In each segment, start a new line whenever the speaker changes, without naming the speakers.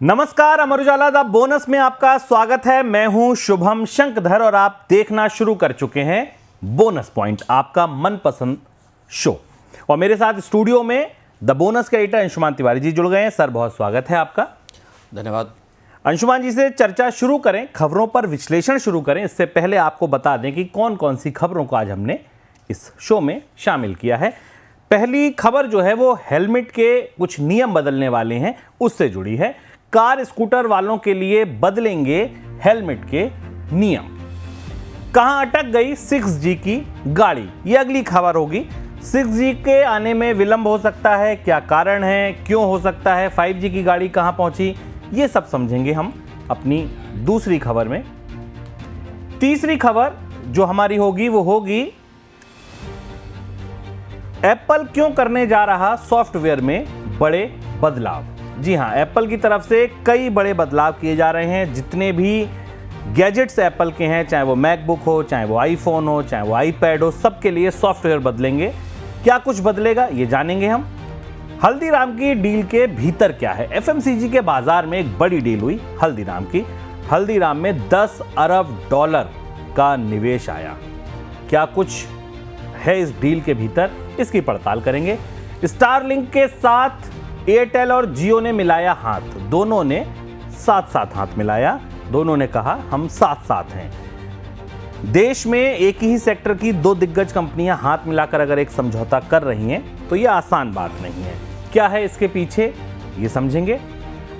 नमस्कार, Amar Ujala the bonus में आपका स्वागत है। मैं हूं शुभम शंकधर और आप देखना शुरू कर चुके हैं बोनस पॉइंट, आपका मनपसंद शो। और मेरे साथ स्टूडियो में द बोनस के एडिटर अंशुमान तिवारी जी जुड़ गए हैं। सर, बहुत स्वागत है आपका।
धन्यवाद।
अंशुमान जी से चर्चा शुरू करें, खबरों पर विश्लेषण शुरू करें, इससे पहले आपको बता दें कि कौन कौन सी खबरों को आज हमने इस शो में शामिल किया है। पहली खबर जो है वो हेलमेट के कुछ नियम बदलने वाले हैं, उससे जुड़ी है। कार स्कूटर वालों के लिए बदलेंगे हेलमेट के नियम। कहां अटक गई 6G की गाड़ी, यह अगली खबर होगी। 6G के आने में विलंब हो सकता है, क्या कारण है, क्यों हो सकता है, 5G की गाड़ी कहां पहुंची, ये सब समझेंगे हम अपनी दूसरी खबर में। तीसरी खबर जो हमारी होगी वो होगी एप्पल क्यों करने जा रहा सॉफ्टवेयर में बड़े बदलाव। जी हां, एप्पल की तरफ से कई बड़े बदलाव किए जा रहे हैं। जितने भी गैजेट्स एप्पल के हैं, चाहे वो मैकबुक हो, चाहे वो आईफोन हो, चाहे वो आईपैड हो, सबके लिए सॉफ्टवेयर बदलेंगे। क्या कुछ बदलेगा ये जानेंगे हम। हल्दीराम की डील के भीतर क्या है। एफएमसीजी के बाजार में एक बड़ी डील हुई हल्दीराम की। हल्दीराम में $10 अरब का निवेश आया। क्या कुछ है इस डील के भीतर, इसकी पड़ताल करेंगे। स्टारलिंक के साथ एयरटेल और जियो ने मिलाया हाथ। दोनों ने साथ साथ हाथ मिलाया, दोनों ने कहा हम साथ साथ हैं। देश में एक ही सेक्टर की दो दिग्गज कंपनियां हाथ मिलाकर अगर एक समझौता कर रही हैं तो यह आसान बात नहीं है। क्या है इसके पीछे, ये समझेंगे।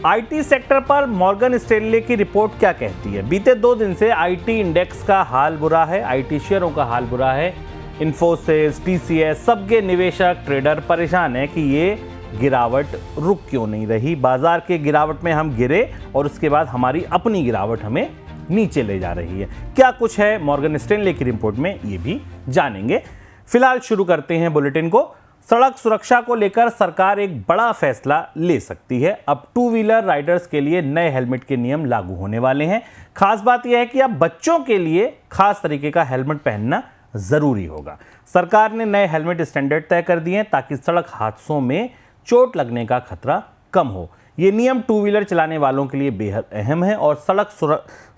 आईटी सेक्टर पर मॉर्गन स्टैनले की रिपोर्ट क्या कहती है। बीते 2 दिन से आईटी इंडेक्स का हाल बुरा है, आईटी शेयरों का हाल बुरा है। इन्फोसिस, टीसीएस, सबके निवेशक ट्रेडर परेशान है कि ये गिरावट रुक क्यों नहीं रही। बाजार के गिरावट में हम गिरे और उसके बाद हमारी अपनी गिरावट हमें नीचे ले जा रही है। क्या कुछ है मॉर्गन स्टैनले की रिपोर्ट में, ये भी जानेंगे। फिलहाल शुरू करते हैं बुलेटिन को। सड़क सुरक्षा को लेकर सरकार एक बड़ा फैसला ले सकती है। अब 2 व्हीलर राइडर्स के लिए नए हेलमेट के नियम लागू होने वाले हैं। खास बात यह है कि अब बच्चों के लिए खास तरीके का हेलमेट पहनना जरूरी होगा। सरकार ने नए हेलमेट स्टैंडर्ड तय कर दिए हैं ताकि सड़क हादसों में चोट लगने का खतरा कम हो। ये नियम 2 व्हीलर चलाने वालों के लिए बेहद अहम है और सड़क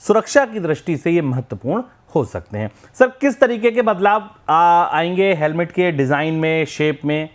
सुरक्षा की दृष्टि से ये महत्वपूर्ण हो सकते हैं। सर, किस तरीके के बदलाव आएंगे हेलमेट के डिज़ाइन में, शेप में?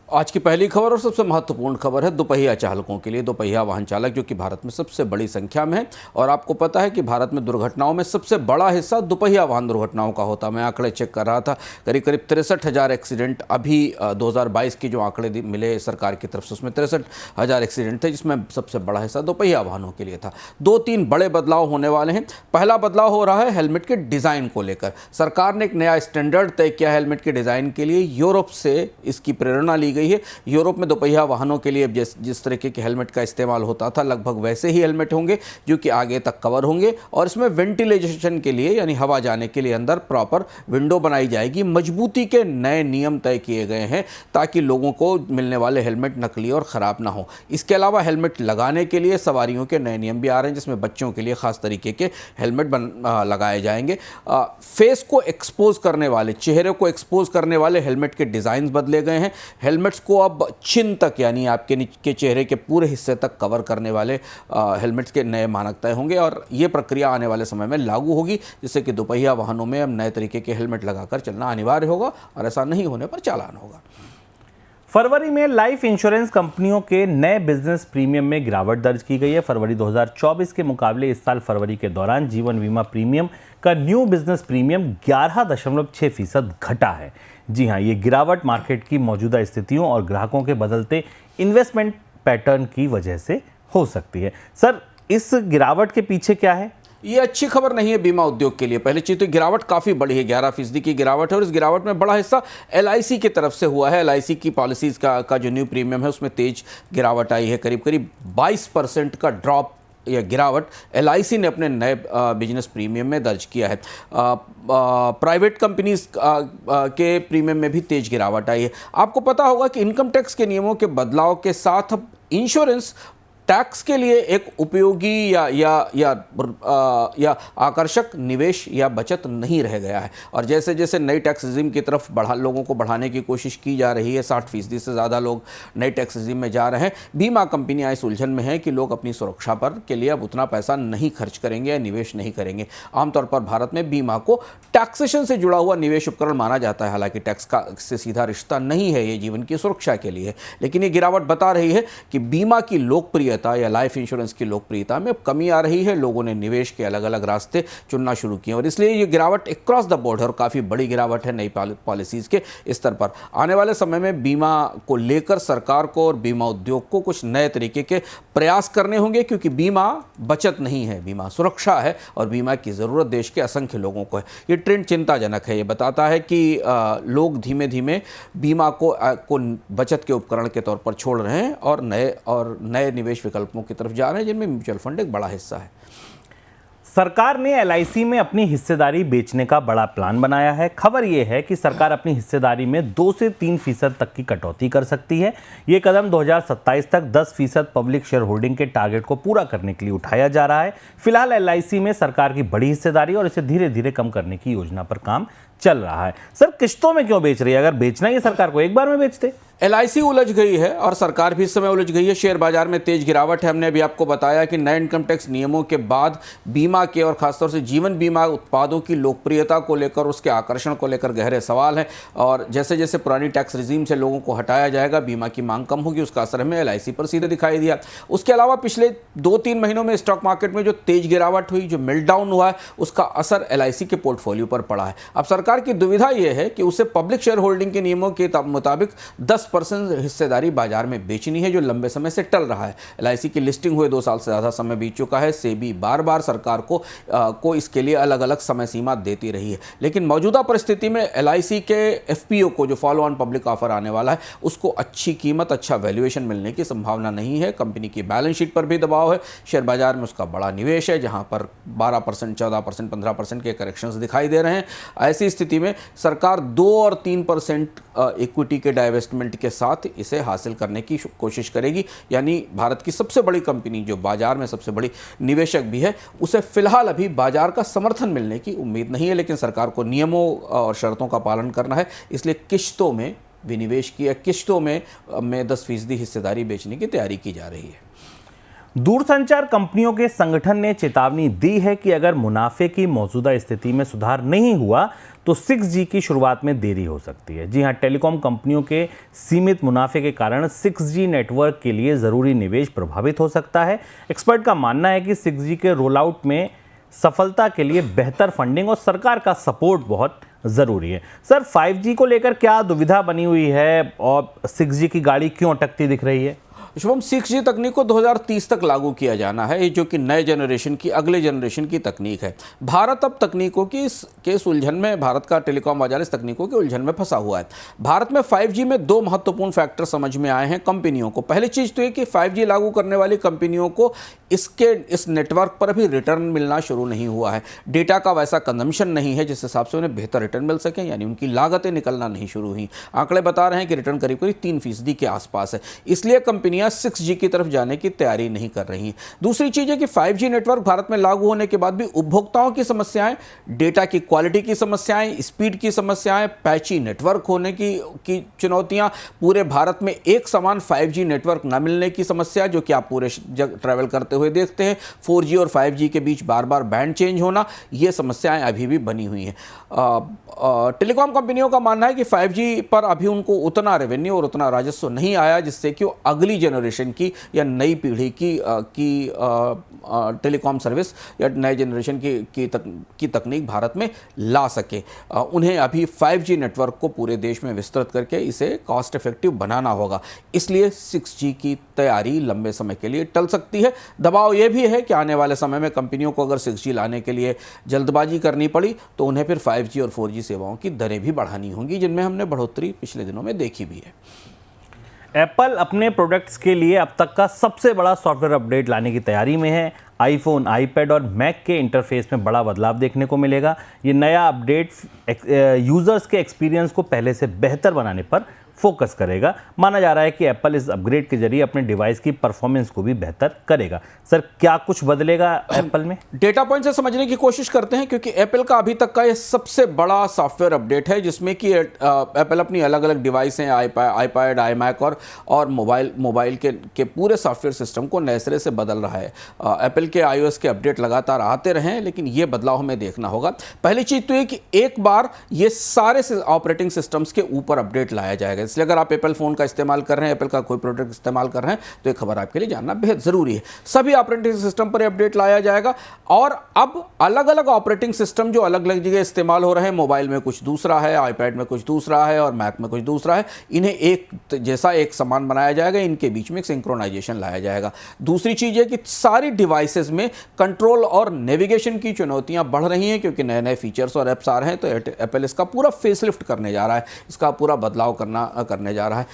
आज की पहली खबर और सबसे महत्वपूर्ण खबर है दोपहिया चालकों के लिए। दोपहिया वाहन चालक जो कि भारत में सबसे बड़ी संख्या में है, और आपको पता है कि भारत में दुर्घटनाओं में सबसे बड़ा हिस्सा दोपहिया वाहन दुर्घटनाओं का होता है। मैं आंकड़े चेक कर रहा था, करीब 63,000 एक्सीडेंट अभी 2022 के जो आंकड़े मिले सरकार की तरफ से, उसमें 63,000 एक्सीडेंट थे, जिसमें सबसे बड़ा हिस्सा दोपहिया वाहनों के लिए था। 2-3 बड़े बदलाव होने वाले हैं। पहला बदलाव हो रहा है हेलमेट के डिज़ाइन को लेकर। सरकार ने एक नया स्टैंडर्ड तय किया हेलमेट के डिज़ाइन के लिए। यूरोप से इसकी प्रेरणा ली गई है। यूरोप में दोपहिया वाहनों के लिए जिस तरीके के हेलमेट का इस्तेमाल होता था, लगभग वैसे ही हेलमेट होंगे जो कि आगे तक कवर होंगे, और इसमें वेंटिलेशन के लिए यानी हवा जाने के लिए अंदर प्रॉपर विंडो बनाई जाएगी। मजबूती के नए नियम तय किए गए हैं ताकि लोगों को मिलने वाले हेलमेट नकली और ख़राब ना हो। इसके अलावा हेलमेट लगाने के लिए सवारियों के नए नियम भी आ रहे हैं, जिसमें बच्चों के लिए खास तरीके के हेलमेट लगाए जाएंगे। फेस को एक्सपोज करने वाले, चेहरे को एक्सपोज करने वाले हेलमेट के डिज़ाइन बदले गए हैं। हेलमेट्स को अब चिन तक यानी आपके नीचे चेहरे के पूरे हिस्से तक कवर करने वाले हेलमेट्स के नए मानक तय होंगे, और ये प्रक्रिया आने वाले समय में लागू होगी, जिससे कि दोपहिया वाहनों में अब नए तरीके के हेलमेट लगाकर चलना अनिवार्य होगा, और ऐसा नहीं होने पर चालान होगा।
फरवरी में लाइफ इंश्योरेंस कंपनियों के नए बिजनेस प्रीमियम में गिरावट दर्ज की गई है। फरवरी 2024 के मुकाबले इस साल फरवरी के दौरान जीवन बीमा प्रीमियम का न्यू बिजनेस प्रीमियम 11.6% घटा है। जी हां, ये गिरावट मार्केट की मौजूदा स्थितियों और ग्राहकों के बदलते इन्वेस्टमेंट पैटर्न की वजह से हो सकती है। सर, इस गिरावट के पीछे क्या है?
ये अच्छी खबर नहीं है बीमा उद्योग के लिए। पहली चीज़ तो गिरावट काफ़ी बड़ी है, 11% की गिरावट है, और इस गिरावट में बड़ा हिस्सा LIC की तरफ से हुआ है। LIC की पॉलिसीज़ का जो न्यू प्रीमियम है उसमें तेज गिरावट आई है। करीब 22% का ड्रॉप या गिरावट LIC ने अपने नए बिजनेस प्रीमियम में दर्ज किया है। प्राइवेट कंपनीज के प्रीमियम में भी तेज गिरावट आई है। आपको पता होगा कि इनकम टैक्स के नियमों के बदलाव के साथ अब इंश्योरेंस टैक्स के लिए एक उपयोगी या आकर्षक निवेश या बचत नहीं रह गया है। और जैसे जैसे नई टैक्स रिजीम की तरफ लोगों को बढ़ाने की कोशिश की जा रही है, 60% से ज़्यादा लोग नए टैक्स रिजीम में जा रहे हैं। बीमा कंपनियां इस उलझन में हैं कि लोग अपनी सुरक्षा पर के लिए अब उतना पैसा नहीं खर्च करेंगे या निवेश नहीं करेंगे। आमतौर पर भारत में बीमा को टैक्सेशन से जुड़ा हुआ निवेश उपकरण माना जाता है। हालांकि टैक्स का से सीधा रिश्ता नहीं है, ये जीवन की सुरक्षा के लिए। लेकिन ये गिरावट बता रही है कि बीमा की लोकप्रियता या लाइफ इंश्योरेंस की लोकप्रियता में कमी आ रही है। लोगों ने निवेश के अलग अलग रास्ते चुनना शुरू किए और इसलिए ये गिरावट क्रॉस द बोर्ड है और काफ़ी बड़ी गिरावट है नई पॉलिसीज़ के स्तर पर। आने वाले समय में बीमा को लेकर सरकार को और बीमा उद्योग को कुछ नए तरीके के प्रयास करने होंगे, क्योंकि बीमा बचत नहीं है, बीमा सुरक्षा है और बीमा की ज़रूरत देश के असंख्य लोगों को है। ये ट्रेंड चिंताजनक है। ये बताता है कि लोग धीमे धीमे बीमा को बचत के उपकरण के तौर पर छोड़ रहे हैं और नए निवेश विकल्पों की तरफ जा रहे हैं, जिनमें म्यूचुअल फंड एक बड़ा हिस्सा है।
सरकार ने एलआईसी में अपनी हिस्सेदारी बेचने का बड़ा प्लान बनाया है। खबर यह है कि सरकार अपनी हिस्सेदारी में 2 से 3% तक की कटौती कर सकती है। ये कदम 2027 तक 10% पब्लिक शेयर होल्डिंग के टारगेट को पूरा करने के लिए उठाया जा रहा है। फिलहाल एलआईसी में सरकार की बड़ी हिस्सेदारी और इसे धीरे धीरे कम करने की योजना पर काम चल रहा है। सर, किश्तों में क्यों बेच रही है? अगर बेचना ही है सरकार को, एक बार में बेचते।
एलआईसी उलझ गई है और सरकार भी इस समय उलझ गई है। शेयर बाजार में तेज गिरावट है। हमने अभी आपको बताया कि नए इनकम टैक्स नियमों के बाद बीमा के और खासतौर से जीवन बीमा उत्पादों की लोकप्रियता को लेकर, उसके आकर्षण को लेकर गहरे सवाल हैं। और जैसे जैसे पुरानी टैक्स रिजीम से लोगों को हटाया जाएगा, बीमा की मांग कम होगी। उसका असर हमें एलआईसी पर सीधे दिखाई दिया। उसके अलावा पिछले 2-3 महीनों में स्टॉक मार्केट में जो तेज गिरावट हुई, जो मेल्टडाउन हुआ है, उसका असर एलआईसी के पोर्टफोलियो पर पड़ा है। अब सरकार की दुविधा यह है कि उसे पब्लिक शेयर होल्डिंग के नियमों के मुताबिक 10% हिस्सेदारी बाजार में बेचनी है, जो लंबे समय से टल रहा है। एलआईसी की लिस्टिंग हुए 2 साल से ज़्यादा समय बीत चुका है। सेबी बार बार सरकार को इसके लिए अलग अलग समय सीमा देती रही है। लेकिन मौजूदा परिस्थिति में एलआईसी के एफपीओ को, जो फॉलो ऑन पब्लिक ऑफर आने वाला है, उसको अच्छी कीमत, अच्छा वैल्यूएशन मिलने की संभावना नहीं है। कंपनी की बैलेंस शीट पर भी दबाव है। शेयर बाजार में उसका बड़ा निवेश है, जहां पर 12%, 14%, 15% के करेक्शंस दिखाई दे रहे हैं। ऐसी स्थिति में सरकार 2 और 3% इक्विटी के डाइवेस्टमेंट के साथ इसे हासिल करने की कोशिश करेगी। यानी भारत की सबसे बड़ी कंपनी, जो बाजार में सबसे बड़ी निवेशक भी है, उसे फिलहाल अभी बाजार का समर्थन मिलने की उम्मीद नहीं है। लेकिन सरकार को नियमों और शर्तों का पालन करना है, इसलिए किश्तों में विनिवेश की या किश्तों में 10% हिस्सेदारी बेचने की तैयारी की जा रही है।
दूरसंचार कंपनियों के संगठन ने चेतावनी दी है कि अगर मुनाफे की मौजूदा स्थिति में सुधार नहीं हुआ तो 6G की शुरुआत में देरी हो सकती है। जी हां, टेलीकॉम कंपनियों के सीमित मुनाफे के कारण 6G नेटवर्क के लिए ज़रूरी निवेश प्रभावित हो सकता है। एक्सपर्ट का मानना है कि 6G के रोल आउट में सफलता के लिए बेहतर फंडिंग और सरकार का सपोर्ट बहुत ज़रूरी है। सर, 5G को लेकर क्या दुविधा बनी हुई है और 6G की गाड़ी क्यों अटकती दिख रही है?
शुभम, 6G तकनीक को 2030 तक लागू किया जाना है, जो कि नए जनरेशन की, अगले जनरेशन की तकनीक है। भारत अब तकनीकों की इस उलझन में, भारत का टेलीकॉम बाजार इस तकनीकों के उलझन में फंसा हुआ है। भारत में 5G में 2 महत्वपूर्ण फैक्टर समझ में आए हैं कंपनियों को। पहली चीज़ तो ये कि 5G लागू करने वाली कंपनियों को इस नेटवर्क पर अभी रिटर्न मिलना शुरू नहीं हुआ है। डेटा का वैसा कंजम्पशन नहीं है जिस हिसाब से उन्हें बेहतर रिटर्न मिल सके, यानी उनकी लागतें निकलना नहीं शुरू हुई। आंकड़े बता रहे हैं कि रिटर्न करीब करीब 3% के आसपास है। इसलिए कंपनियां 6G की तरफ जाने की तैयारी नहीं कर रही हैं। दूसरी चीज़ है कि 5G नेटवर्क भारत में लागू होने के बाद भी उपभोक्ताओं की समस्याएं, डेटा की क्वालिटी की समस्याएं, स्पीड की समस्याएं, पैची नेटवर्क होने की चुनौतियां, पूरे भारत में एक समान 5G नेटवर्क न मिलने की समस्या, जो कि आप पूरे ट्रैवल करते हुए देखते हैं, 4G और 5G के बीच बार बार बैंड चेंज होना, ये समस्याएं अभी भी बनी हुई हैं। टेलीकॉम कंपनियों का मानना है कि 5G पर अभी उनको उतना रेवेन्यू और उतना राजस्व नहीं आया जिससे कि वो अगली जनरेशन की या नई पीढ़ी की टेलीकॉम सर्विस या नए जनरेशन की तकनीक भारत में ला सके। उन्हें अभी 5G नेटवर्क को पूरे देश में विस्तृत करके इसे कॉस्ट इफेक्टिव बनाना होगा। इसलिए 6G की तैयारी लंबे समय के लिए टल सकती है। दबाव यह भी है कि आने वाले समय में कंपनियों को अगर 6G लाने के लिए जल्दबाजी करनी पड़ी तो उन्हें फिर 5G और 4G सेवाओं की दरें भी बढ़ानी होंगी, जिनमें हमने बढ़ोतरी पिछले दिनों में देखी भी है।
एप्पल अपने प्रोडक्ट्स के लिए अब तक का सबसे बड़ा सॉफ्टवेयर अपडेट लाने की तैयारी में है। आईफोन, आईपैड और मैक के इंटरफेस में बड़ा बदलाव देखने को मिलेगा। ये नया अपडेट यूज़र्स के एक्सपीरियंस को पहले से बेहतर बनाने पर फोकस करेगा। माना जा रहा है कि एप्पल इस अपग्रेड के जरिए अपने डिवाइस की परफॉर्मेंस को भी बेहतर करेगा। सर, क्या कुछ बदलेगा एप्पल में?
डेटा पॉइंट से समझने की कोशिश करते हैं, क्योंकि एप्पल का अभी तक का ये सबसे बड़ा सॉफ्टवेयर अपडेट है जिसमें कि एप्पल अपनी अलग अलग डिवाइस हैं, आईपैड, आईमैक और मोबाइल के पूरे सॉफ्टवेयर सिस्टम को नए सिरे से बदल रहा है। एप्पल के iOS के अपडेट लगातार आते रहे, लेकिन ये बदलाव हमें देखना होगा। पहली चीज़ तो ये कि एक बार ये सारे ऑपरेटिंग सिस्टम्स के ऊपर अपडेट लाया जाएगा। इसलिए अगर आप एप्पल फ़ोन का इस्तेमाल कर रहे हैं, एप्पल का कोई प्रोडक्ट इस्तेमाल कर रहे हैं, तो ये खबर आपके लिए जानना बेहद ज़रूरी है। सभी ऑपरेटिंग सिस्टम पर अपडेट लाया जाएगा और अब अलग अलग ऑपरेटिंग सिस्टम जो अलग अलग जगह इस्तेमाल हो रहे हैं, मोबाइल में कुछ दूसरा है, आईपैड में कुछ दूसरा है और मैक में कुछ दूसरा है, इन्हें एक जैसा एक समान बनाया जाएगा, इनके बीच में एक सिंक्रोनाइजेशन लाया जाएगा। दूसरी चीज़ है कि सारी डिवाइसेस में कंट्रोल और नेविगेशन की चुनौतियां बढ़ रही हैं, क्योंकि नए नए फीचर्स और ऐप्स आ रहे हैं। तो एप्पल इसका पूरा फेसलिफ्ट करने जा रहा है, इसका पूरा बदलाव करने जा रहा है।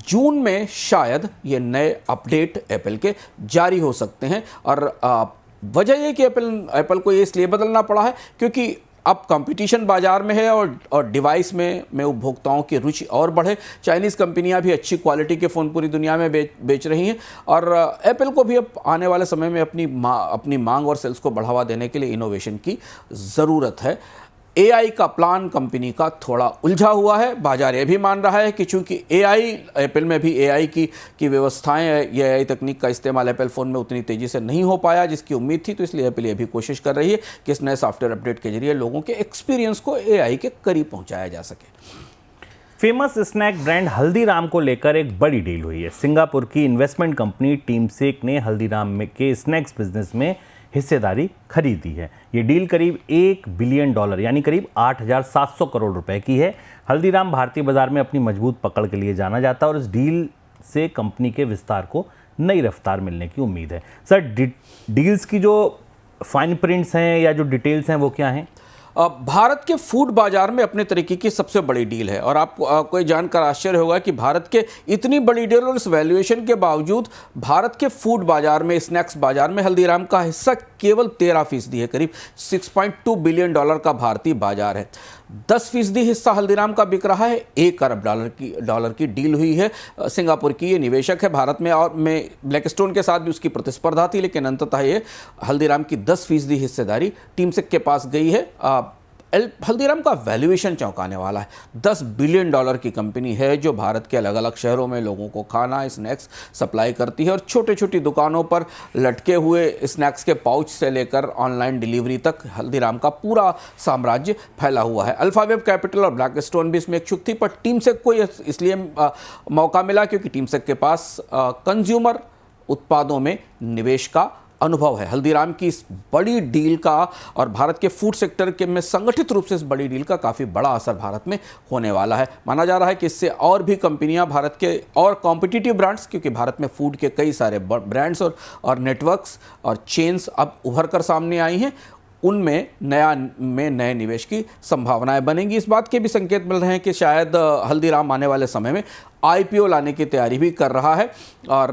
जून में शायद ये नए अपडेट एप्पल के जारी हो सकते हैं और वजह यह कि एप्पल को ये इसलिए बदलना पड़ा है क्योंकि अब कंपटीशन बाजार में है और डिवाइस में उपभोक्ताओं की रुचि और बढ़े। चाइनीज़ कंपनियां भी अच्छी क्वालिटी के फ़ोन पूरी दुनिया में बेच रही हैं और एप्पल को भी अब आने वाले समय में अपनी मांग और सेल्स को बढ़ावा देने के लिए इनोवेशन की ज़रूरत है। AI का प्लान कंपनी का थोड़ा उलझा हुआ है। बाजार ये भी मान रहा है कि चूंकि एप्पल में भी AI की व्यवस्थाएं, ये AI तकनीक का इस्तेमाल एप्पल फ़ोन में उतनी तेज़ी से नहीं हो पाया जिसकी उम्मीद थी, तो इसलिए एप्पल ये भी कोशिश कर रही है कि इस नए सॉफ्टवेयर अपडेट के जरिए लोगों के एक्सपीरियंस को AI के करीब पहुँचाया जा सके।
फेमस स्नैक ब्रांड हल्दीराम को लेकर एक बड़ी डील हुई है। सिंगापुर की इन्वेस्टमेंट कंपनी टीमसेक ने हल्दीराम के स्नैक्स बिजनेस में हिस्सेदारी खरीदी है। ये डील करीब $1 बिलियन यानी करीब 8,700 करोड़ रुपए की है। हल्दीराम भारतीय बाजार में अपनी मजबूत पकड़ के लिए जाना जाता है और इस डील से कंपनी के विस्तार को नई रफ्तार मिलने की उम्मीद है। सर, डील्स की जो फाइन प्रिंट्स हैं या जो डिटेल्स हैं वो क्या हैं?
भारत के फूड बाजार में अपने तरीके की सबसे बड़ी डील है और आपको ये जानकर आश्चर्य होगा कि भारत के इतनी बड़ी डील और इस वैल्यूएशन के बावजूद भारत के फूड बाजार में, स्नैक्स बाजार में हल्दीराम का हिस्सा केवल 13% है। करीब $6.2 बिलियन का भारतीय बाजार है। 10% हिस्सा हल्दीराम का बिक रहा है। $1 अरब की डील हुई है। सिंगापुर की ये निवेशक है। भारत में और में ब्लैकस्टोन के साथ भी उसकी प्रतिस्पर्धा थी, लेकिन अंततः ये हल्दीराम की 10% हिस्सेदारी टीमसेक के पास गई है। हल्दीराम का वैल्यूएशन चौंकाने वाला है। $10 बिलियन की कंपनी है जो भारत के अलग अलग शहरों में लोगों को खाना, स्नैक्स सप्लाई करती है और छोटी छोटी दुकानों पर लटके हुए स्नैक्स के पाउच से लेकर ऑनलाइन डिलीवरी तक हल्दीराम का पूरा साम्राज्य फैला हुआ है। अल्फावेव कैपिटल और ब्लैकस्टोन भी इसमें इच्छुक थी, पर टीमसेक को इसलिए मौका मिला क्योंकि टीमसेक के पास कंज्यूमर उत्पादों में निवेश का अनुभव है। हल्दीराम की इस बड़ी डील का और भारत के फूड सेक्टर के में संगठित रूप से इस बड़ी डील का काफ़ी बड़ा असर भारत में होने वाला है। माना जा रहा है कि इससे और भी कंपनियां भारत के और कॉम्पिटिटिव ब्रांड्स, क्योंकि भारत में फूड के कई सारे ब्रांड्स और नेटवर्क्स और चेन्स अब उभर कर सामने आई हैं, उनमें नए निवेश की संभावनाएं बनेंगी। इस बात के भी संकेत मिल रहे हैं कि शायद हल्दीराम आने वाले समय में IPO लाने की तैयारी भी कर रहा है और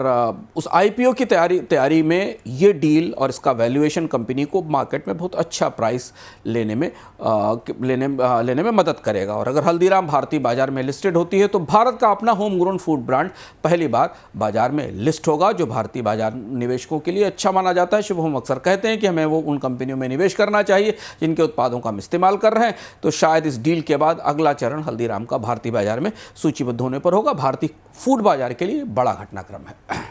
उस IPO की तैयारी में ये डील और इसका वैल्यूएशन कंपनी को मार्केट में बहुत अच्छा प्राइस लेने में मदद करेगा। और अगर हल्दीराम भारतीय बाजार में लिस्टेड होती है तो भारत का अपना होम ग्रोन फूड ब्रांड पहली बार बाजार में लिस्ट होगा, जो भारतीय बाजार निवेशकों के लिए अच्छा माना जाता है। शुभम अक्सर कहते हैं कि हमें वो उन कंपनियों में निवेश करना चाहिए जिनके उत्पादों का हम इस्तेमाल कर रहे हैं। तो शायद इस डील के बाद अगला चरण हल्दीराम का भारतीय बाजार में सूचीबद्ध होने पर होगा। भारतीय फूड बाजार के लिए बड़ा घटनाक्रम है।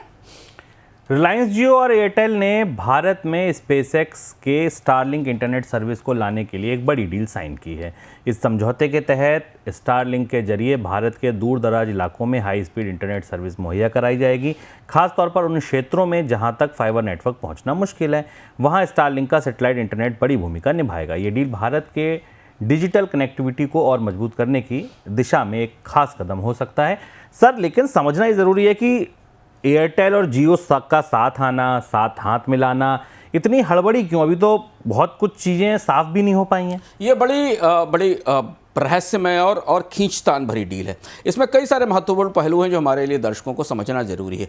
रिलायंस जियो और एयरटेल ने भारत में स्पेसएक्स के स्टारलिंक इंटरनेट सर्विस को लाने के लिए एक बड़ी डील साइन की है। इस समझौते के तहत स्टारलिंक के जरिए भारत के दूर दराज इलाकों में हाई स्पीड इंटरनेट सर्विस मुहैया कराई जाएगी। खासतौर पर उन क्षेत्रों में जहां तक फाइबर नेटवर्क पहुंचना मुश्किल है, वहां स्टारलिंक का सैटेलाइट इंटरनेट बड़ी भूमिका निभाएगा। ये डील भारत के डिजिटल कनेक्टिविटी को और मजबूत करने की दिशा में एक खास कदम हो सकता है। सर, लेकिन समझना ही ज़रूरी है कि एयरटेल और जियो का साथ आना, साथ हाथ मिलाना, इतनी हड़बड़ी क्यों? अभी तो बहुत कुछ चीज़ें साफ भी नहीं हो पाई हैं।
ये बड़ी रहस्यमय और खींचतान भरी डील है। इसमें कई सारे महत्वपूर्ण पहलू हैं जो हमारे लिए दर्शकों को समझना जरूरी है।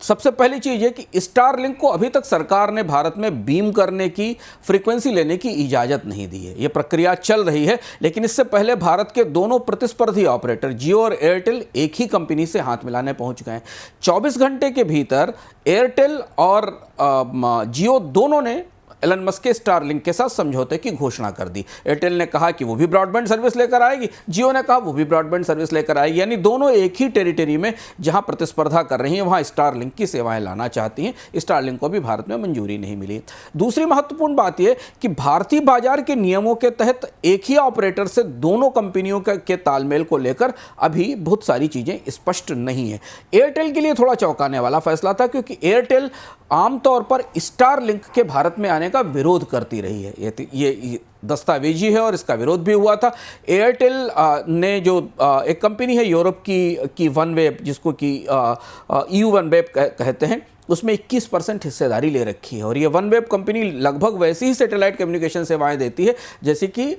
सबसे पहली चीज़ है कि स्टारलिंक को अभी तक सरकार ने भारत में बीम करने की, फ्रीक्वेंसी लेने की इजाज़त नहीं दी है। ये प्रक्रिया चल रही है, लेकिन इससे पहले भारत के दोनों प्रतिस्पर्धी ऑपरेटर जियो और एयरटेल एक ही कंपनी से हाथ मिलाने पहुंच गए हैं। 24 घंटे के भीतर एयरटेल और जियो दोनों ने एलन मस्क के स्टारलिंक के साथ समझौते की घोषणा कर दी। एयरटेल ने कहा कि वो भी ब्रॉडबैंड सर्विस लेकर आएगी, जियो ने कहा वो भी ब्रॉडबैंड सर्विस लेकर आएगी। यानी दोनों एक ही टेरिटरी में जहां प्रतिस्पर्धा कर रही हैं वहां स्टारलिंक की सेवाएं लाना चाहती हैं। स्टारलिंक को भी भारत में मंजूरी नहीं मिली। दूसरी महत्वपूर्ण बात यह कि भारतीय बाजार के नियमों के तहत एक ही ऑपरेटर से दोनों कंपनियों के तालमेल को लेकर अभी बहुत सारी चीजें स्पष्ट नहीं है। एयरटेल के लिए थोड़ा चौंकाने वाला फैसला था, क्योंकि एयरटेल आमतौर पर स्टारलिंक के भारत में आने का विरोध करती रही है। ये दस्तावेजी है और इसका विरोध भी हुआ था। एयरटेल ने जो एक कंपनी है यूरोप की वनवेब, जिसको कि EU वनवेब कहते हैं, उसमें 21% हिस्सेदारी ले रखी है। और ये वनवेब कंपनी लगभग वैसी ही सैटेलाइट कम्युनिकेशन सेवाएं देती है जैसे कि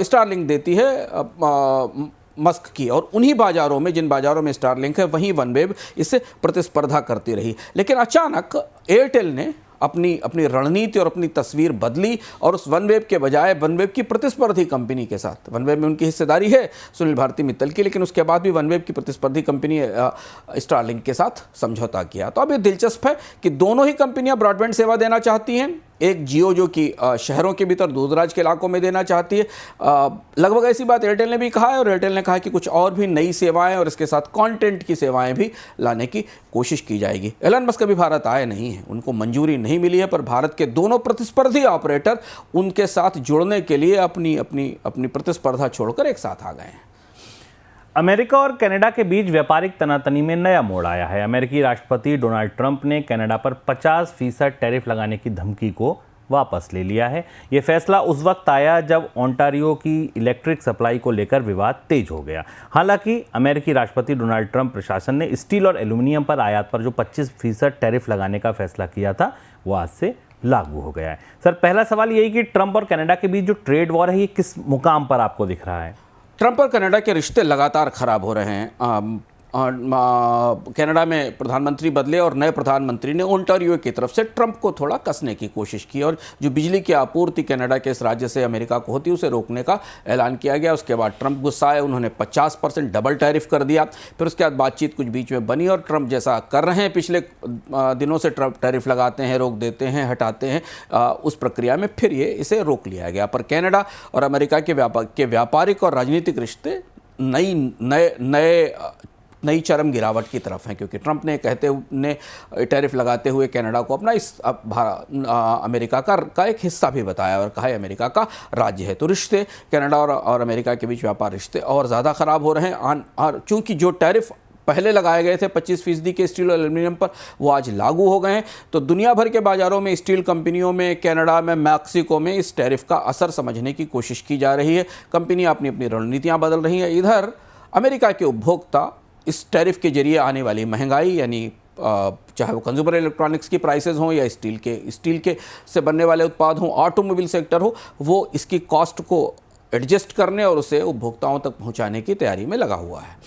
स्टारलिंक देती है मस्क की, और उन्हीं बाजारों में, जिन बाजारों में स्टारलिंक है, वहीं वनवेब इससे प्रतिस्पर्धा करती रही। लेकिन अचानक एयरटेल ने अपनी रणनीति और अपनी तस्वीर बदली और उस वनवेब के बजाय वनवेब की प्रतिस्पर्धी कंपनी के साथ, वनवेब में उनकी हिस्सेदारी है सुनील भारती मित्तल की, लेकिन उसके बाद भी वनवेब की प्रतिस्पर्धी कंपनी स्टारलिंक के साथ समझौता किया। तो अब ये दिलचस्प है कि दोनों ही कंपनियां ब्रॉडबैंड सेवा देना चाहती हैं। एक जियो जो कि शहरों के भीतर दूरदराज के इलाकों में देना चाहती है। लगभग ऐसी बात एयरटेल ने भी कहा है, और एयरटेल ने कहा कि कुछ और भी नई सेवाएं और इसके साथ कंटेंट की सेवाएं भी लाने की कोशिश की जाएगी। एलन मस्क कभी भारत आए नहीं हैं, उनको मंजूरी नहीं मिली है, पर भारत के दोनों प्रतिस्पर्धी ऑपरेटर उनके साथ जुड़ने के लिए अपनी प्रतिस्पर्धा छोड़कर एक साथ आ गए हैं।
अमेरिका और कनाडा के बीच व्यापारिक तनातनी में नया मोड़ आया है। अमेरिकी राष्ट्रपति डोनाल्ड ट्रंप ने कनाडा पर 50% टैरिफ लगाने की धमकी को वापस ले लिया है। यह फैसला उस वक्त आया जब ओंटारियो की इलेक्ट्रिक सप्लाई को लेकर विवाद तेज हो गया। हालांकि अमेरिकी राष्ट्रपति डोनाल्ड ट्रंप प्रशासन ने स्टील और एल्यूमिनियम पर आयात पर जो 25% टैरिफ लगाने का फैसला किया था, वो आज से लागू हो गया है। सर, पहला सवाल यही कि ट्रंप और कनाडा के बीच जो ट्रेड वॉर है, ये किस मुकाम पर आपको दिख रहा है?
ट्रंप और कनाडा के रिश्ते लगातार खराब हो रहे हैं। कनाडा में प्रधानमंत्री बदले और नए प्रधानमंत्री ने ओंटारियो की तरफ से ट्रंप को थोड़ा कसने की कोशिश की, और जो बिजली की आपूर्ति कनाडा के इस राज्य से अमेरिका को होती है उसे रोकने का ऐलान किया गया। उसके बाद ट्रंप गुस्सा आए, उन्होंने 50% डबल टैरिफ कर दिया। फिर उसके बाद बातचीत कुछ बीच में बनी और ट्रंप जैसा कर रहे हैं पिछले दिनों से, ट्रंप टैरिफ लगाते हैं, रोक देते हैं, हटाते हैं, उस प्रक्रिया में फिर इसे रोक लिया गया। पर कनाडा और अमेरिका के व्यापारिक और राजनीतिक रिश्ते नई चरम गिरावट की तरफ हैं, क्योंकि ट्रंप ने टैरिफ लगाते हुए कनाडा को अपना अमेरिका का एक हिस्सा भी बताया और कहा है अमेरिका का राज्य है। तो रिश्ते कनाडा और अमेरिका के बीच व्यापार रिश्ते और ज़्यादा ख़राब हो रहे हैं। और चूँकि जो टैरिफ पहले लगाए गए थे 25% के स्टील और एल्यूमिनियम पर, वो आज लागू हो गए हैं। तो दुनिया भर के बाज़ारों में, स्टील कंपनियों में, कनाडा में, मैक्सिको में इस टैरिफ का असर समझने की कोशिश की जा रही है। कंपनियाँ अपनी रणनीतियाँ बदल रही हैं। इधर अमेरिका के उपभोक्ता इस टैरिफ के जरिए आने वाली महंगाई, यानी चाहे वो कंज्यूमर इलेक्ट्रॉनिक्स की प्राइसेस हों या स्टील के से बनने वाले उत्पाद हों, ऑटोमोबाइल सेक्टर हो, वो इसकी कॉस्ट को एडजस्ट करने और उसे उपभोक्ताओं तक पहुंचाने की तैयारी में लगा हुआ है।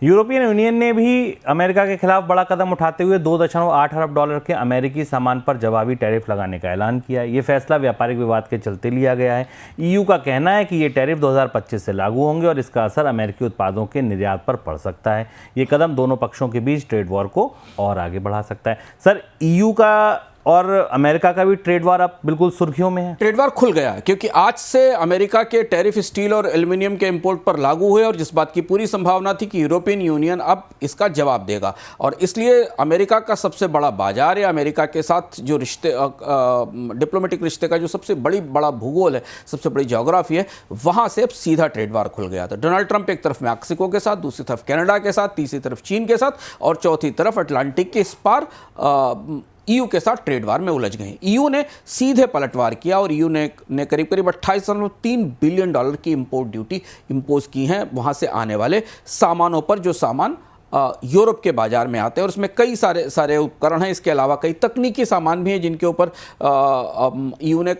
यूरोपियन यूनियन ने भी अमेरिका के खिलाफ बड़ा कदम उठाते हुए $2.8 अरब के अमेरिकी सामान पर जवाबी टैरिफ लगाने का ऐलान किया है। ये फैसला व्यापारिक विवाद के चलते लिया गया है। EU का कहना है कि ये टैरिफ 2025 से लागू होंगे और इसका असर अमेरिकी उत्पादों के निर्यात पर पड़ सकता है। ये कदम दोनों पक्षों के बीच ट्रेड वॉर को और आगे बढ़ा सकता है। सर, EU का और अमेरिका का भी ट्रेड वार अब बिल्कुल सुर्खियों में है।
ट्रेड वार खुल गया क्योंकि आज से अमेरिका के टैरिफ स्टील और एल्यूमिनियम के इंपोर्ट पर लागू हुए, और जिस बात की पूरी संभावना थी कि यूरोपियन यूनियन अब इसका जवाब देगा। और इसलिए अमेरिका का सबसे बड़ा बाजार या अमेरिका के साथ जो रिश्ते, डिप्लोमेटिक रिश्ते का जो सबसे बड़ा भूगोल है, सबसे बड़ी ज्योग्राफी है, वहाँ से अब सीधा ट्रेड वार खुल गया था। डोनाल्ड ट्रंप एक तरफ मैक्सिको के साथ, दूसरी तरफ कनाडा के साथ, तीसरी तरफ चीन के साथ और चौथी तरफ अटलांटिक के इस पार EU के साथ ट्रेड वार में उलझ गए। EU ने सीधे पलटवार किया और EU ने करीब करीब $28.3 बिलियन की इंपोर्ट ड्यूटी इंपोज की हैं वहाँ से आने वाले सामानों पर, जो सामान यूरोप के बाजार में आते हैं और उसमें कई सारे उपकरण हैं। इसके अलावा कई तकनीकी सामान भी हैं जिनके ऊपर ईयू ने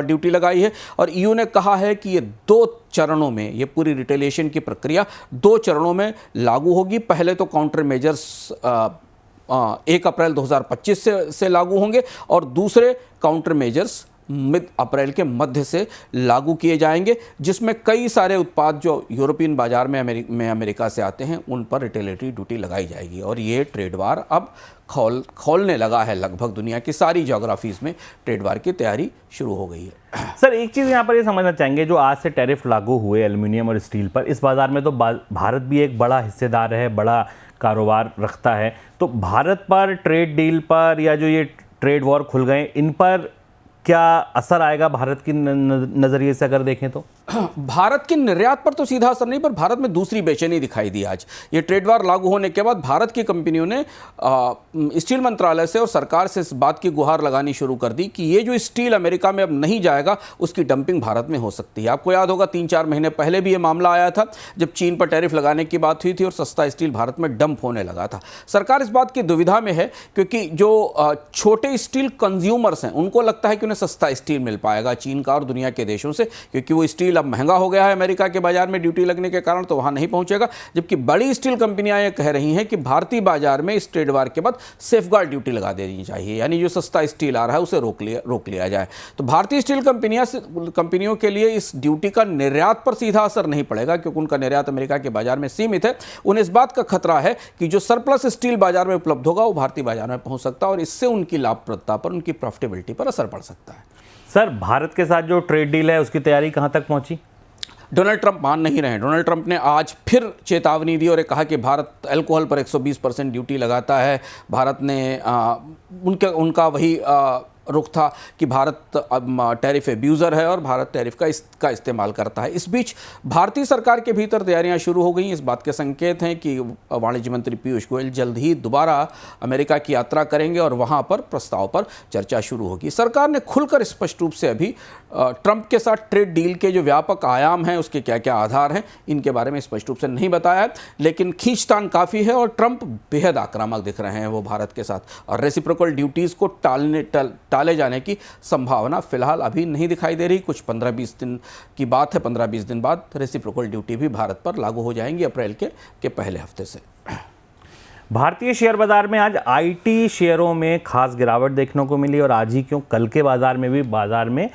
ड्यूटी लगाई है और ईयू ने कहा है कि ये 2 चरणों में, ये पूरी रिटेलिएशन की प्रक्रिया 2 चरणों में लागू होगी। पहले तो काउंटर मेजर्स 1 अप्रैल 2025 से लागू होंगे और दूसरे काउंटर मेजर्स मिड अप्रैल के मध्य से लागू किए जाएंगे, जिसमें कई सारे उत्पाद जो यूरोपियन बाजार में अमेरिका से आते हैं उन पर रिटेलिटरी ड्यूटी लगाई जाएगी। और ये ट्रेड वार अब खोलने लगा है। लगभग दुनिया की सारी ज्योग्राफीज में ट्रेड वार की तैयारी शुरू हो गई है।
सर एक चीज़ यहाँ पर ये समझना चाहेंगे, जो आज से टैरिफ लागू हुए एल्युमिनियम और स्टील पर, इस बाजार में तो भारत भी एक बड़ा हिस्सेदार है, बड़ा कारोबार रखता है, तो भारत पर ट्रेड डील पर या जो ये ट्रेड वॉर खुल गए, इन पर क्या असर आएगा भारत की नज़रिए से अगर देखें तो?
भारत के निर्यात पर तो सीधा असर नहीं, पर भारत में दूसरी बेचैनी दिखाई दी आज। ये ट्रेड वार लागू होने के बाद भारत की कंपनियों ने स्टील मंत्रालय से और सरकार से इस बात की गुहार लगानी शुरू कर दी कि ये जो स्टील अमेरिका में अब नहीं जाएगा उसकी डंपिंग भारत में हो सकती है। आपको याद होगा 3-4 महीने पहले भी ये मामला आया था जब चीन पर टैरिफ लगाने की बात हुई थी और सस्ता स्टील भारत में डंप होने लगा था। सरकार इस बात की दुविधा में है क्योंकि जो छोटे स्टील कंज्यूमर्स हैं उनको लगता है कि उन्हें सस्ता स्टील मिल पाएगा चीन का और दुनिया के देशों से, क्योंकि वो स्टील अब महंगा हो गया है अमेरिका के बाजार में ड्यूटी लगने के कारण, तो वहां नहीं पहुंचेगा। जबकि बड़ी स्टील कंपनियां ये कह रही हैं कि भारतीय बाजार में इस ट्रेड वार के बाद सेफगार्ड ड्यूटी लगा देनी चाहिए, यानी जो सस्ता स्टील आ रहा है उसे रोक लिया जाए। तो भारतीय स्टील कंपनियों के लिए इस ड्यूटी का निर्यात पर सीधा असर नहीं पड़ेगा क्योंकि उनका निर्यात अमेरिका के बाजार में सीमित है। उन्हें इस बात का खतरा है कि जो सरप्लस स्टील बाजार में उपलब्ध होगा वो भारतीय बाजार में पहुंच सकता है और इससे उनकी लाभप्रदता पर, उनकी प्रॉफिटेबिलिटी पर असर पड़ सकता है।
सर भारत के साथ जो ट्रेड डील है उसकी तैयारी कहां तक पहुंची?
डोनाल्ड ट्रंप मान नहीं रहे हैं। डोनाल्ड ट्रंप ने आज फिर चेतावनी दी और कहा कि भारत अल्कोहल पर 120% ड्यूटी लगाता है। भारत ने उनका वही रुख था कि भारत टैरिफ एब्यूज़र है और भारत टैरिफ का इस्तेमाल करता है। इस बीच भारतीय सरकार के भीतर तैयारियां शुरू हो गई। इस बात के संकेत हैं कि वाणिज्य मंत्री पीयूष गोयल जल्द ही दोबारा अमेरिका की यात्रा करेंगे और वहां पर प्रस्ताव पर चर्चा शुरू होगी। सरकार ने खुलकर स्पष्ट रूप से अभी ट्रंप के साथ ट्रेड डील के जो व्यापक आयाम हैं, उसके क्या क्या आधार हैं, इनके बारे में स्पष्ट रूप से नहीं बताया है, लेकिन खींचतान काफ़ी है और ट्रंप बेहद आक्रामक दिख रहे हैं वो भारत के साथ। और रेसिप्रोकल ड्यूटीज़ को टाले जाने की संभावना फिलहाल अभी नहीं दिखाई दे रही। कुछ 15-20 दिन की बात है, 15-20 दिन बाद रेसिप्रोकल ड्यूटी भी भारत पर लागू हो जाएंगी अप्रैल के पहले हफ्ते से।
भारतीय शेयर बाजार में आज आईटी शेयरों में खास गिरावट देखने को मिली और आज ही क्यों कल के बाजार में भी बाजार में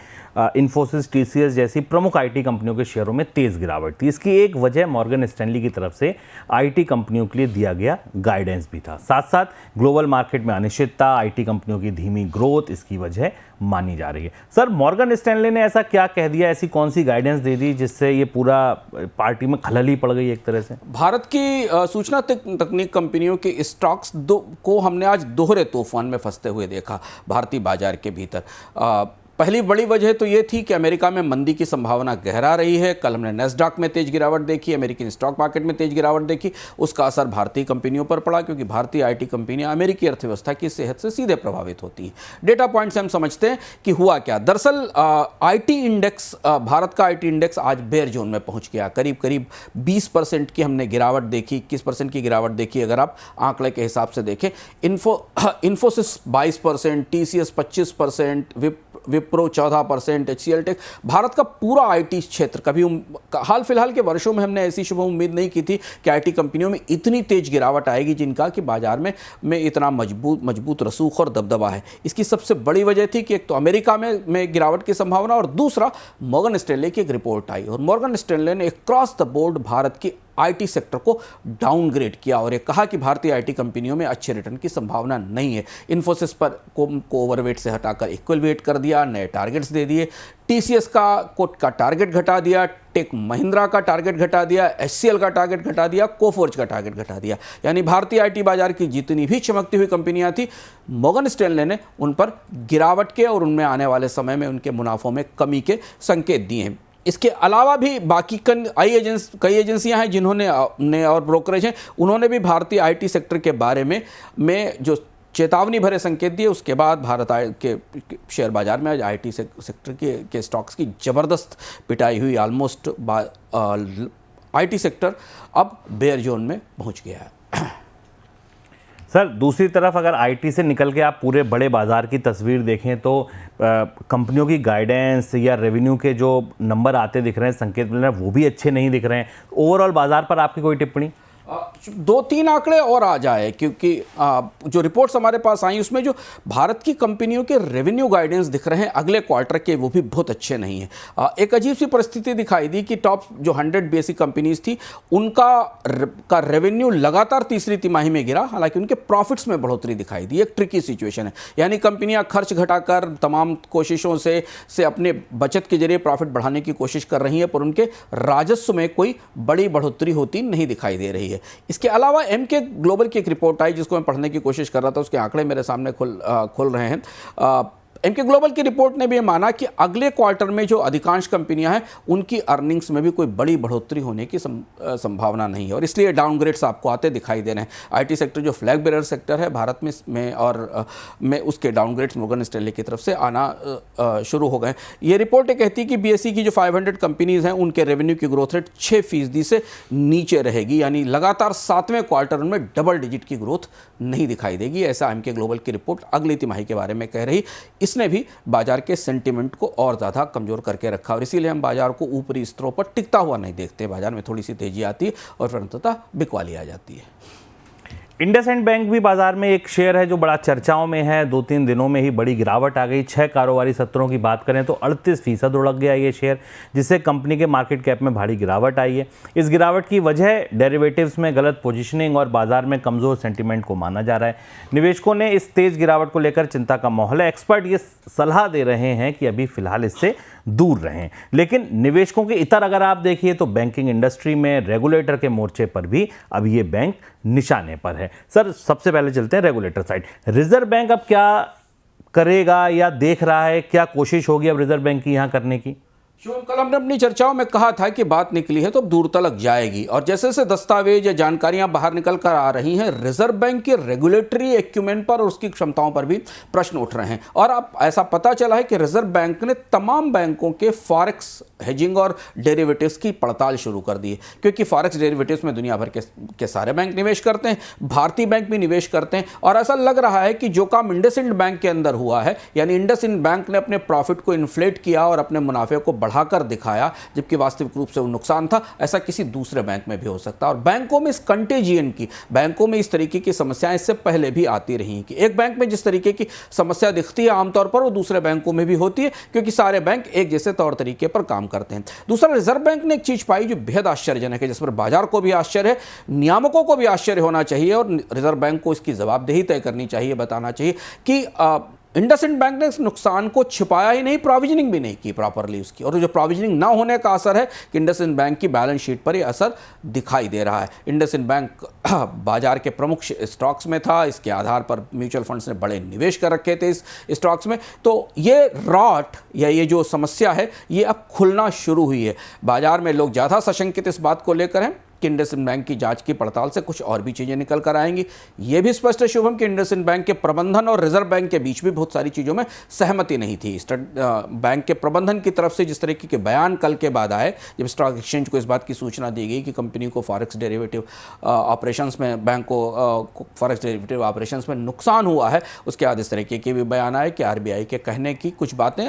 इन्फोसिस, टीसीएस जैसी प्रमुख आईटी कंपनियों के शेयरों में तेज गिरावट थी। इसकी एक वजह मॉर्गन स्टैनली की तरफ से आईटी कंपनियों के लिए दिया गया गाइडेंस भी था। साथ साथ ग्लोबल मार्केट में अनिश्चितता, आईटी कंपनियों की धीमी ग्रोथ इसकी वजह मानी जा रही है। सर मॉर्गन स्टैनली ने ऐसा क्या कह दिया, ऐसी कौन सी गाइडेंस दे दी जिससे ये पूरा पार्टी में खलल ही पड़ गई एक तरह से?
भारत की सूचना तकनीक कंपनियों के स्टॉक्स को हमने आज दोहरे तूफान में फंसते हुए देखा भारतीय बाजार के भीतर। पहली बड़ी वजह तो ये थी कि अमेरिका में मंदी की संभावना गहरा रही है। कल हमने नेस्डॉक में तेज गिरावट देखी, अमेरिकन स्टॉक मार्केट में तेज गिरावट देखी। उसका असर भारतीय कंपनियों पर पड़ा क्योंकि भारतीय आईटी कंपनियां अमेरिकी अर्थव्यवस्था की सेहत से सीधे प्रभावित होती हैं। डेटा पॉइंट से हम समझते हैं कि हुआ क्या। दरअसल आईटी इंडेक्स, भारत का आईटी इंडेक्स आज बेयर जोन में पहुंच गया। करीब 20% की हमने गिरावट देखी, 21% की गिरावट देखी अगर आप आंकड़े के हिसाब से देखें। Infosys 22%, TCS 25%, Wipro 14%, HCL tech. Bharat का पूरा आईटी क्षेत्र, कभी हाल फिलहाल के वर्षों में हमने ऐसी शुभ उम्मीद नहीं की थी कि आईटी कंपनियों में इतनी तेज गिरावट आएगी जिनका कि बाजार में इतना मजबूत रसूख और दबदबा है। इसकी सबसे बड़ी वजह थी कि एक तो अमेरिका में गिरावट की संभावना और दूसरा मॉर्गन स्टैनली की एक रिपोर्ट आई और मॉर्गन स्टैनली ने क्रॉस द बोर्ड भारत की आईटी सेक्टर को डाउनग्रेड किया और ये कहा कि भारतीय आईटी कंपनियों में अच्छे रिटर्न की संभावना नहीं है। इन्फोसिस पर को ओवरवेट से हटाकर इक्वल वेट कर दिया, नए टारगेट्स दे दिए। टीसीएस का टारगेट घटा दिया, टेक महिंद्रा का टारगेट घटा दिया, HCL का टारगेट घटा दिया, कोफोर्ज का टारगेट घटा दिया। यानी भारतीय आईटी बाजार की जितनी भी चमकती हुई कंपनियां थी, मॉर्गन स्टैनली ने उन पर गिरावट के और उनमें आने वाले समय में उनके मुनाफों में कमी के संकेत दिए हैं। इसके अलावा भी बाकी कई एजेंसियां हैं जिन्होंने और ब्रोकरेज हैं, उन्होंने भी भारतीय आईटी सेक्टर के बारे में जो चेतावनी भरे संकेत दिए। उसके बाद भारत के शेयर बाजार में आज आईटी सेक्टर के स्टॉक्स की ज़बरदस्त पिटाई हुई। ऑलमोस्ट आईटी सेक्टर अब बेयर जोन में पहुंच गया है।
सर दूसरी तरफ अगर आईटी से निकल के आप पूरे बड़े बाजार की तस्वीर देखें तो कंपनियों की गाइडेंस या रेवेन्यू के जो नंबर आते दिख रहे हैं, संकेत मिल रहे हैं, वो भी अच्छे नहीं दिख रहे हैं। ओवरऑल बाजार पर आपकी कोई टिप्पणी?
2-3 आंकड़े और आ जाए, क्योंकि जो रिपोर्ट्स हमारे पास आई उसमें जो भारत की कंपनियों के रेवेन्यू गाइडेंस दिख रहे हैं अगले क्वार्टर के, वो भी बहुत अच्छे नहीं हैं। एक अजीब सी परिस्थिति दिखाई दी कि टॉप जो 100 बेसिक कंपनीज थी उनका रेवेन्यू लगातार तीसरी तिमाही में गिरा, हालांकि उनके प्रॉफिट्स में बढ़ोतरी दिखाई दी। एक ट्रिकी सिचुएशन है, यानी कंपनियां खर्च घटाकर तमाम कोशिशों से अपने बचत के जरिए प्रॉफिट बढ़ाने की कोशिश कर रही हैं, पर उनके राजस्व में कोई बड़ी बढ़ोतरी होती नहीं दिखाई दे रही है। इसके अलावा एमके ग्लोबल की एक रिपोर्ट आई जिसको मैं पढ़ने की कोशिश कर रहा था, उसके आंकड़े मेरे सामने खुल रहे हैं। एमके ग्लोबल की रिपोर्ट ने भी माना कि अगले क्वार्टर में जो अधिकांश कंपनियां हैं उनकी अर्निंग्स में भी कोई बड़ी बढ़ोतरी होने की संभावना नहीं है, और इसलिए डाउनग्रेड्स आपको आते दिखाई दे रहे हैं। आईटी सेक्टर जो फ्लैग बेरर सेक्टर है भारत में और में उसके डाउनग्रेड्स मॉर्गन स्टैनली की तरफ से आना शुरू हो गए। ये रिपोर्ट कहती है कि बीएसई की जो 500 कंपनीज हैं उनके रेवेन्यू की ग्रोथ रेट 6% से नीचे रहेगी, यानी लगातार 7वें क्वार्टर में डबल डिजिट की ग्रोथ नहीं दिखाई देगी, ऐसा एमके ग्लोबल की रिपोर्ट अगली तिमाही के बारे में कह रही। इसने भी बाजार के सेंटिमेंट को और ज़्यादा कमज़ोर करके रखा, और इसीलिए हम बाजार को ऊपरी स्तरों पर टिकता हुआ नहीं देखते। बाजार में थोड़ी सी तेजी आती है और फिर अंततः बिकवाली आ जाती है।
इंडसइंड बैंक भी बाजार में एक शेयर है जो बड़ा चर्चाओं में है। 2-3 दिनों में ही बड़ी गिरावट आ गई। 6 कारोबारी सत्रों की बात करें तो 38% उड़क गया ये शेयर, जिससे कंपनी के मार्केट कैप में भारी गिरावट आई है। इस गिरावट की वजह डेरिवेटिव्स में गलत पोजीशनिंग और बाजार में कमजोर सेंटीमेंट को माना जा रहा है। निवेशकों ने इस तेज गिरावट को लेकर चिंता का माहौल है। एक्सपर्ट ये सलाह दे रहे हैं कि अभी फिलहाल इससे दूर रहें। लेकिन निवेशकों के इतर अगर आप देखिए तो बैंकिंग इंडस्ट्री में रेगुलेटर के मोर्चे पर भी अब ये बैंक निशाने पर है। सर सबसे पहले चलते हैं रेगुलेटर साइड। रिजर्व बैंक अब क्या करेगा या देख रहा है, क्या कोशिश होगी अब रिजर्व बैंक की यहां करने की?
शिवम, कल हमने अपनी चर्चाओं में कहा था कि बात निकली है तो अब दूर तलक जाएगी, और जैसे जैसे दस्तावेज या जानकारियां बाहर निकल कर आ रही हैं, रिजर्व बैंक के रेगुलेटरी एक्यूमेंट पर और उसकी क्षमताओं पर भी प्रश्न उठ रहे हैं। और अब ऐसा पता चला है कि रिजर्व बैंक ने तमाम बैंकों के फॉरेक्स हेजिंग और डेरिवेटिव्स की पड़ताल शुरू कर दी है, क्योंकि फॉरेक्स डेरिवेटिव्स में दुनिया भर के सारे बैंक निवेश करते हैं, भारतीय बैंक भी निवेश करते हैं। और ऐसा लग रहा है कि जो काम इंडसइंड बैंक के अंदर हुआ है, यानी इंडसइंड बैंक ने अपने प्रॉफिट को इन्फ्लेट किया और अपने मुनाफे को बढ़ाकर दिखाया जबकि वास्तविक रूप से वो नुकसान था, ऐसा किसी दूसरे बैंक में भी हो सकता है। और बैंकों में इस कंटेजियन की, बैंकों में इस तरीके की समस्याएं इससे पहले भी आती रही हैं कि एक बैंक में जिस तरीके की समस्या दिखती है आमतौर पर वो दूसरे बैंकों में भी होती है, क्योंकि सारे बैंक एक जैसे तौर तरीके पर काम करते हैं। दूसरा, रिजर्व बैंक ने एक चीज पाई जो बेहद आश्चर्यजनक है, जिस पर बाजार को भी आश्चर्य है, नियामकों को भी आश्चर्य होना चाहिए और रिजर्व बैंक को इसकी जवाबदेही तय करनी चाहिए, बताना चाहिए कि इंडसइंड बैंक ने इस नुकसान को छिपाया ही नहीं, प्रोविजनिंग भी नहीं की प्रॉपरली उसकी, और जो प्रोविजनिंग ना होने का असर है कि इंडसइंड बैंक की बैलेंस शीट पर ये असर दिखाई दे रहा है। इंडसइंड बैंक बाजार के प्रमुख स्टॉक्स में था, इसके आधार पर म्यूचुअल फंड्स ने बड़े निवेश कर रखे थे इस स्टॉक्स में। तो ये रॉट या ये जो समस्या है ये अब खुलना शुरू हुई है। बाजार में लोग ज़्यादा सशंकित इस बात को लेकर हैं कि इंडसइंड बैंक की जांच की पड़ताल से कुछ और भी चीजें निकल कर आएंगी। यह भी स्पष्ट है शुभम कि इंडसइंड बैंक के प्रबंधन और रिजर्व बैंक के बीच भी बहुत सारी चीजों में सहमति नहीं थी। बैंक के प्रबंधन की तरफ से जिस तरीके के बयान कल के बाद आए, जब स्टॉक एक्सचेंज को इस बात की सूचना दी गई कि कंपनी को फॉरेक्स डेरिवेटिव ऑपरेशंस में, बैंक को फॉरेक्स डेरिवेटिव ऑपरेशंस में नुकसान हुआ है, उसके बाद इस तरीके के भी बयान आए कि आरबीआई के कहने की कुछ बातें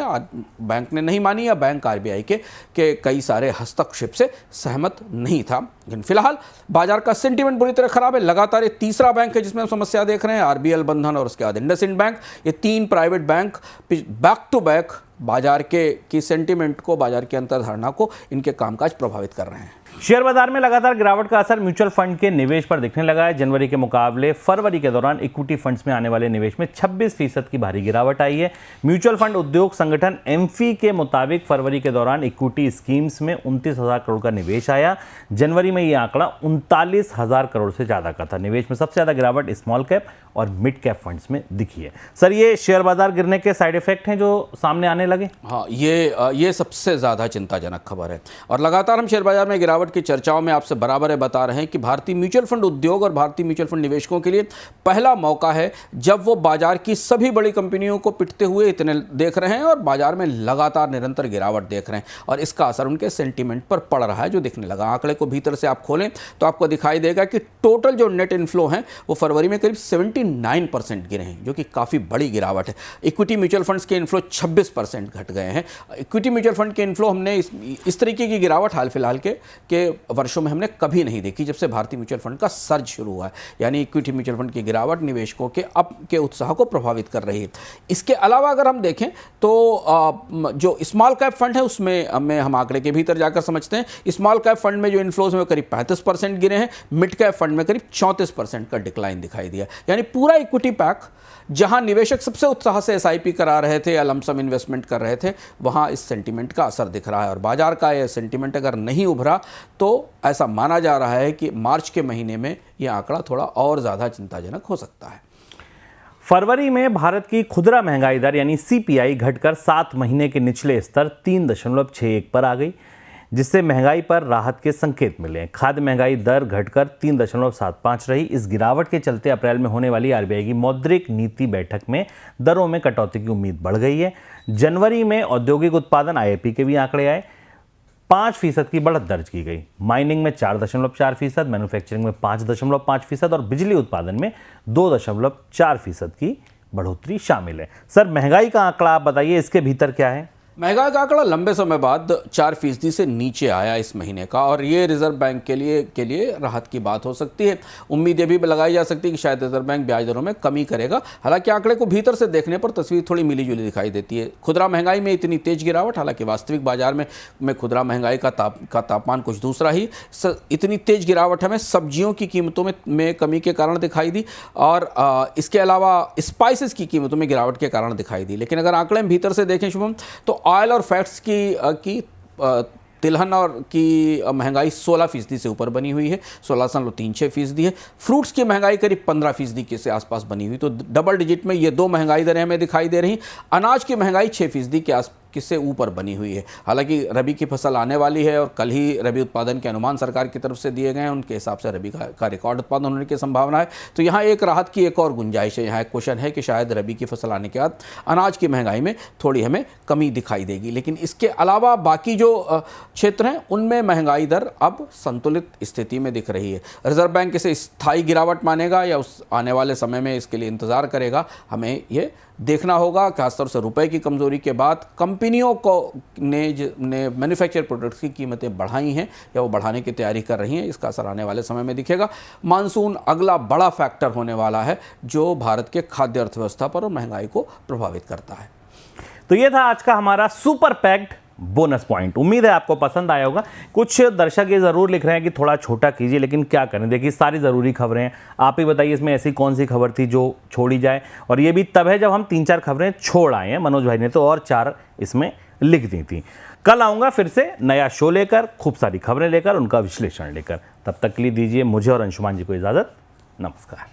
बैंक ने नहीं मानी या बैंक आरबीआई के कई सारे हस्तक्षेप से सहमत नहीं था। लेकिन फिलहाल बाजार का सेंटीमेंट बुरी तरह खराब है। लगातार ये तीसरा बैंक है जिसमें हम समस्या देख रहे हैं, आरबीएल बंधन और उसके बाद इंडसइंड बैंक। ये 3 private bank back to back बाजार की सेंटीमेंट को, बाजार की अंतर्धारणा को, इनके कामकाज प्रभावित कर रहे हैं।
शेयर बाजार में लगातार गिरावट का असर म्यूचुअल फंड के निवेश पर दिखने लगा है। जनवरी के मुकाबले फरवरी के दौरान इक्विटी फंड्स में आने वाले निवेश में 26% की भारी गिरावट आई है। म्यूचुअल फंड उद्योग संगठन एमफी के मुताबिक फरवरी के दौरान इक्विटी स्कीम्स में 29,000 करोड़ का निवेश आया। जनवरी में यह आंकड़ा 39,000 करोड़ से ज्यादा का था। निवेश में सबसे ज्यादा गिरावट स्मॉल कैप और मिड कैप फंड्स में दिखी है। सर, ये शेयर बाजार गिरने के साइड इफेक्ट हैं जो सामने आने जाने लगे।
हाँ, ये सबसे ज़्यादा चिंताजनक खबर है। और लगातार हम शेयर बाजार में गिरावट की चर्चाओं में आपसे बराबर बता रहे हैं कि भारतीय म्यूचुअल फंड उद्योग और भारतीय म्यूचुअल फंड निवेशकों के लिए पहला मौका है जब वो बाजार की सभी बड़ी कंपनियों को पिटते हुए इतने देख रहे हैं और बाजार में लगातार निरंतर गिरावट देख रहे हैं, और इसका असर उनके सेंटीमेंट पर पड़ रहा है जो दिखने लगा। आंकड़े को भीतर से आप खोलें तो आपको दिखाई देगा कि टोटल जो नेट इनफ्लो हैं वो फरवरी में करीब 79% गिरे हैं, जो कि काफ़ी बड़ी गिरावट है। इक्विटी म्यूचुअल फंड्स के इनफ्लो 26% घट गए हैं। इक्विटी म्यूचुअल फंड के इनफ्लो हमने इस तरीके की गिरावट हाल फिलहाल के वर्षों में हमने कभी नहीं देखी जब से भारतीय म्यूचुअल फंड का सर्ज शुरू हुआ है। यानी इक्विटी म्यूचुअल फंड की गिरावट निवेशकों के अब के उत्साह को प्रभावित कर रही है। इसके अलावा अगर हम देखें तो जो स्मॉल कैप फंड है उसमें हम आंकड़े के भीतर जाकर समझते हैं। स्मॉल कैप फंड में जो इनफ्लोज में करीब 35% गिरे हैं, मिड कैप फंड में करीब 34% का डिक्लाइन दिखाई दिया। यानी पूरा इक्विटी पैक जहां निवेशक सबसे उत्साह से एसआईपी करा रहे थे या लमसम इन्वेस्टमेंट कर रहे थे, वहां इस सेंटीमेंट का असर दिख रहा है। और बाजार का यह सेंटीमेंट अगर नहीं उभरा तो ऐसा माना जा रहा है कि मार्च के महीने में यह आंकड़ा थोड़ा और ज़्यादा चिंताजनक हो सकता है।
फरवरी में भारत की खुदरा महंगाई दर यानी सीपीआई घटकर 7 महीने के निचले स्तर 3.61 पर आ गई, जिससे महंगाई पर राहत के संकेत मिले। खाद्य महंगाई दर घटकर 3.75 रही। इस गिरावट के चलते अप्रैल में होने वाली आरबीआई की मौद्रिक नीति बैठक में दरों में कटौती की उम्मीद बढ़ गई है। जनवरी में औद्योगिक उत्पादन आईआईपी के भी आंकड़े आए, 5% की बढ़त दर्ज की गई। माइनिंग में 4.4%, मैन्युफैक्चरिंग में 5.5% और बिजली उत्पादन में 2.4% की बढ़ोतरी शामिल है। सर, महंगाई का आंकड़ा आप बताइए, इसके भीतर क्या है?
महंगाई का आंकड़ा लंबे समय बाद 4% से नीचे आया इस महीने का, और ये रिजर्व बैंक के लिए राहत की बात हो सकती है। उम्मीद ये भी लगाई जा सकती है कि शायद रिजर्व बैंक ब्याज दरों में कमी करेगा। हालांकि आंकड़े को भीतर से देखने पर तस्वीर थोड़ी मिली जुली दिखाई देती है। खुदरा महंगाई में इतनी तेज गिरावट, हालांकि वास्तविक बाजार में खुदरा महंगाई का तापमान कुछ दूसरा ही। इतनी तेज गिरावट हमें सब्जियों की कीमतों में कमी के कारण दिखाई दी, और इसके अलावा स्पाइसेस की कीमतों में गिरावट के कारण दिखाई दी। लेकिन अगर आंकड़े भीतर से देखें शुभम, तो ऑयल और फैट्स की तिलहन और की महंगाई 16% से ऊपर बनी हुई है, 16.36% है। फ्रूट्स की महंगाई करीब 15% के से आसपास बनी हुई, तो डबल डिजिट में ये दो महंगाई दरें हमें दिखाई दे रही। अनाज की महंगाई 6% के आसपास किससे ऊपर बनी हुई है। हालांकि रबी की फसल आने वाली है और कल ही रबी उत्पादन के अनुमान सरकार की तरफ से दिए गए हैं, उनके हिसाब से रबी का रिकॉर्ड उत्पादन होने की संभावना है। तो यहाँ एक राहत की एक और गुंजाइश है। यहाँ एक क्वेश्चन है कि शायद रबी की फसल आने के बाद अनाज की महंगाई में थोड़ी हमें कमी दिखाई देगी। लेकिन इसके अलावा बाकी जो क्षेत्र हैं उनमें महंगाई दर अब संतुलित स्थिति में दिख रही है। रिजर्व बैंक इसे स्थायी गिरावट मानेगा या उस आने वाले समय में इसके लिए इंतजार करेगा, हमें ये देखना होगा। खासतौर से रुपए की कमजोरी के बाद कंपनियों को ने मैन्युफैक्चर प्रोडक्ट्स की कीमतें बढ़ाई हैं या वो बढ़ाने की तैयारी कर रही हैं, इसका असर आने वाले समय में दिखेगा। मानसून अगला बड़ा फैक्टर होने वाला है जो भारत के खाद्य अर्थव्यवस्था पर और महंगाई को प्रभावित करता है।
तो ये था आज का हमारा सुपर पैक्ड बोनस पॉइंट। उम्मीद है आपको पसंद आया होगा। कुछ दर्शक ये जरूर लिख रहे हैं कि थोड़ा छोटा कीजिए, लेकिन क्या करें, देखिए सारी ज़रूरी खबरें हैं। आप ही बताइए इसमें ऐसी कौन सी खबर थी जो छोड़ी जाए, और ये भी तब है जब हम 3-4 खबरें छोड़ आए हैं। मनोज भाई ने तो और 4 इसमें लिख दी थी। कल आऊँगा फिर से नया शो लेकर, खूब सारी खबरें लेकर, उनका विश्लेषण लेकर। तब तक के लिए दीजिए मुझे और अंशुमान जी को इजाज़त। नमस्कार।